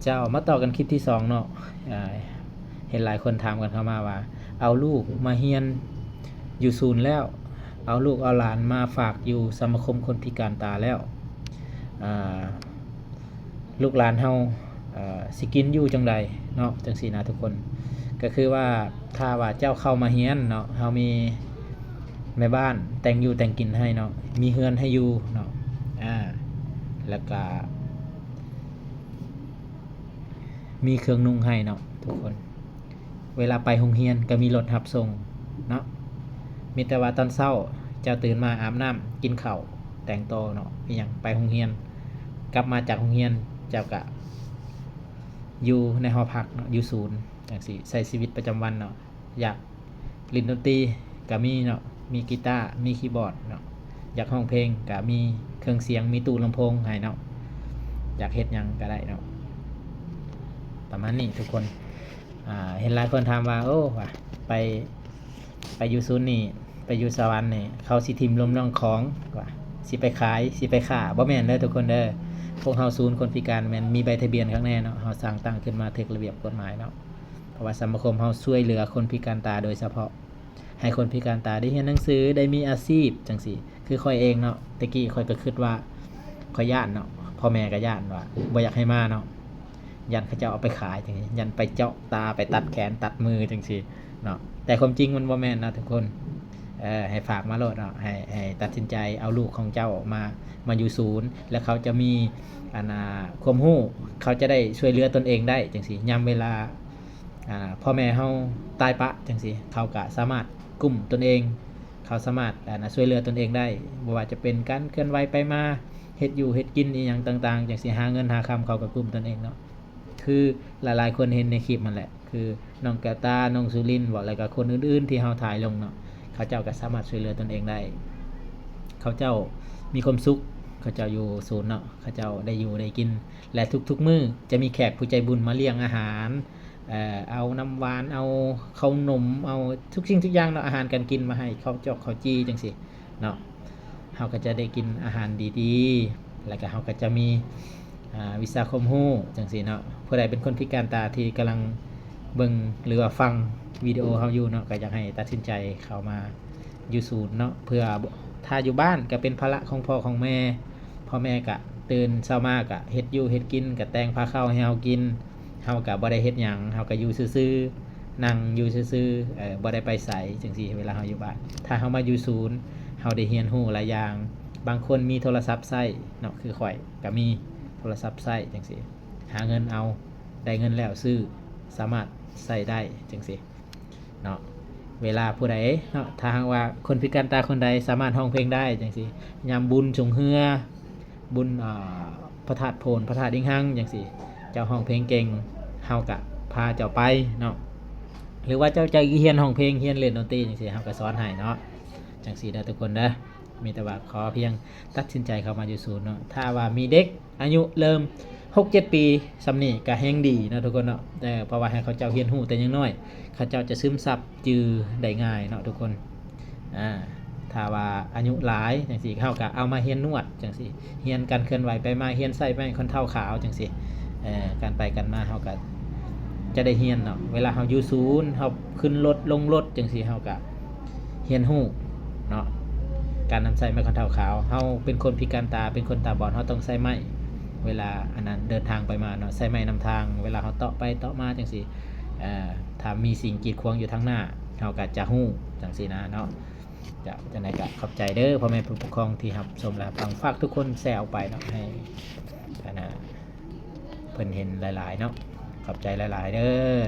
เจ้ามาต่อกันคลิปที่2เนาะเห็นหลายคนถามกันเข้ามาว่าเอาลูกมาเฮียนอยู่ศูนย์แล้วเอาลูกเอาหลานมาฝากอยู่สมาคมคนพิการตาแล้วลูกหลานเฮาสิกินอยู่จังใดเนาะจังซี่นะทุกคนก็คือว่าถ้าว่าเจ้าเข้ามาเฮียนเนาะเฮามีแม่บ้านแต่งอยู่แต่งกินให้เนาะมีเฮือนให้อยู่เนาะแล้วก็มีเครื่องนุ่งให้เนาะทุกคนเวลาไปโรงเรียนก็มีรถรับส่งเนาะมีแต่ว่าตอนเช้าเจ้าตื่นมาอาบน้ำกินข้าวแต่งตัวเนาะอีหยังไปโรงเรียนกลับมาจากโรงเรียนเจ้าก็อยู่ในหอพักเนาะอยู่ศูนย์จังซี่ใช้ชีวิตประจำวันเนาะอยากเล่นดนตรีก็มีเนาะมีกีตาร์มีคีย์บอร์ดเนาะอยากร้องเพลงก็มีเครื่องเสียงมีตู้ลำโพงให้เนาะอยากเฮ็ดหยังก็ได้เนาะประมาณนี้ทุกคนเห็นหลายคนถามว่าโอ้ว่ะไปอยู่ศูนย์นี่ไปอยู่สวรรค์นี่เขาสิทิมลมน้องของว่าสิไปขายสิไปฆ่าบ่แม่นเด้อทุกคนเด้อพวกเฮาศูนย์คนพิการแม่นมีใบทะเบียนข้างแน่เนาะเฮาสร้างตั้งขึ้นมาถูกระเบียบกฎหมายเนาะเพราะว่าสมาคมเฮาช่วยเหลือคนพิการตาโดยเฉพาะให้คนพิการตาได้เรียนหนังสือได้มีอาชีพจังซี่คือค่อยเองเนาะตะกี้ค่อยก็คิดว่าค่อยย่านเนาะพ่อแม่ก็ย่านว่าบ่อยากให้มาเนาะยันเขาจะเอาไปขายจังซี่ยันไปเจาะตาไปตัดแขนตัดมือจังซี่เนาะแต่ความจริงมันบ่แม่นนะทุกคนให้ฝากมาโลดเนาะให้ตัดสินใจเอาลูกของเจ้าออกมาอยู่ศูนย์แล้วเขาจะมีความรู้เขาจะได้ช่วยเหลือตนเองได้จังซี่ยามเวลาพ่อแม่เฮาตายปะจังซี่เขาก็สามารถกุมตนเองเขาสามารถช่วยเหลือตนเองได้บ่ว่าจะเป็นการเคลื่อนไหวไปมาเฮ็ดอยู่เฮ็ดกินอีหยังต่างๆจังซี่หาเงินหาคำเขาก็กุมตนเองเนาะคือหลายๆคนเห็นในคลิปมันแหละคือน้องแก้วตาน้องสุรินทร์บอกอะไรกับคนอื่นๆที่เฮาถ่ายลงเนาะเขาเจ้าก็สามารถช่วยเหลือตนเองได้เขาเจ้ามีความสุขเขาเจ้าอยู่ศูนย์เนาะเขาเจ้าได้อยู่ได้กินและทุกๆมื้อจะมีแขกผู้ใจบุญมาเลี้ยงอาหารเอาน้ำหวานเอาข้าวนมเอาทุกสิ่งทุกอย่างเนาะอาหารการกินมาให้ข้าวจอกข้าวจี้จังซี่เนาะเฮาก็จะได้กินอาหารดีๆแล้วก็เฮาก็จะมีวิชาความรู้จังซี่เนาะผู้ใดเป็นคนพิการตาที่กำลังเบิ่งหรือว่าฟังวิดีโอเฮาอยู่เนาะก็อยากให้ตัดสินใจเข้ามาอยู่ศูนย์เนาะเพื่อถ้าอยู่บ้านก็เป็นภาระของพ่อของแม่พ่อแม่ก็ตื่นเช้ามาก็เฮ็ดอยู่เฮ็ดกินก็แต่งพาข้าวให้เฮากินเฮาก็บ่ได้เฮ็ดหยังเฮาก็อยู่ซื่อๆนั่งอยู่ซื่อๆบ่ได้ไปไสจังซี่เวลาเฮาอยู่บ้านถ้าเฮามาอยู่ศูนย์เฮาได้เรียนรู้หลายอย่างบางคนมีโทรศัพท์ใช้เนาะคือข่อยก็มีโทรศัพท์ใช้จังซี่หาเงินเอาได้เงินแล้วซื้อสามารถใช้ได้จังซี่เนาะเวลาผู้ใดเนาะถ้าหากว่าคนพิการตาคนใดสามารถร้องเพลงได้จังซี่ยามบุญสงเฮือบุญพระธาตุโพนพระธาตุอิงหังจังซี่เจ้าร้องเพลงเก่งเฮาก็พาเจ้าไปเนาะหรือว่าเจ้าจะเรียนร้องเพลงเรียนเล่นดนตรีจังซี่เฮาก็สอนให้เนาะจังซี่เด้อทุกคนเด้อมีแต่ว่าขอเพียงตัดสินใจเข้ามาอยู่ศูนย์เนาะถ้าว่ามีเด็กอายุเริ่ม 6-7 ปีสำนี่ก็แฮงดีนะทุกคนเนาะแต่เพราะว่าให้เขาเจ้าเรียนรู้แต่ยังน้อยเขาเจ้าจะซึมซับจือได้ง่ายเนาะทุกคนถ้าว่าอายุหลายจังซี่เขาก็เอามาเรียนนวดจังซี่เรียนการเคลื่อนไหวไปมาเรียนใส่ไม้คนเท้าขาวจังซี่การไปกันมาเขาก็จะได้เรียนเนาะเวลาเขาอยู่ศูนย์เขาขึ้นรถลงรถจังซี่เขาก็เรียนรู้เนาะการนำใส่ไม้คนเท้าขาวเขาเป็นคนพิการตาเป็นคนตาบอดเขาต้องใส่ไม้เวลาอันนั้นเดินทางไปมาเนาะใส่ไม้นำทางเวลาเขาเตาะไปเตาะมาจังซี่ถ้ามีสิ่งกีดขวางอยู่ทางหน้าเขาก็จะฮู้จังซี่นะเนาะจะไหนก็ขอบใจเด้อพ่อแม่ผู้ปกครองที่รับชมและฟังฝากทุกคนแชร์ออกไปเนาะให้เพิ่นเห็นหลายๆเนาะขอบใจหลายๆเด้อ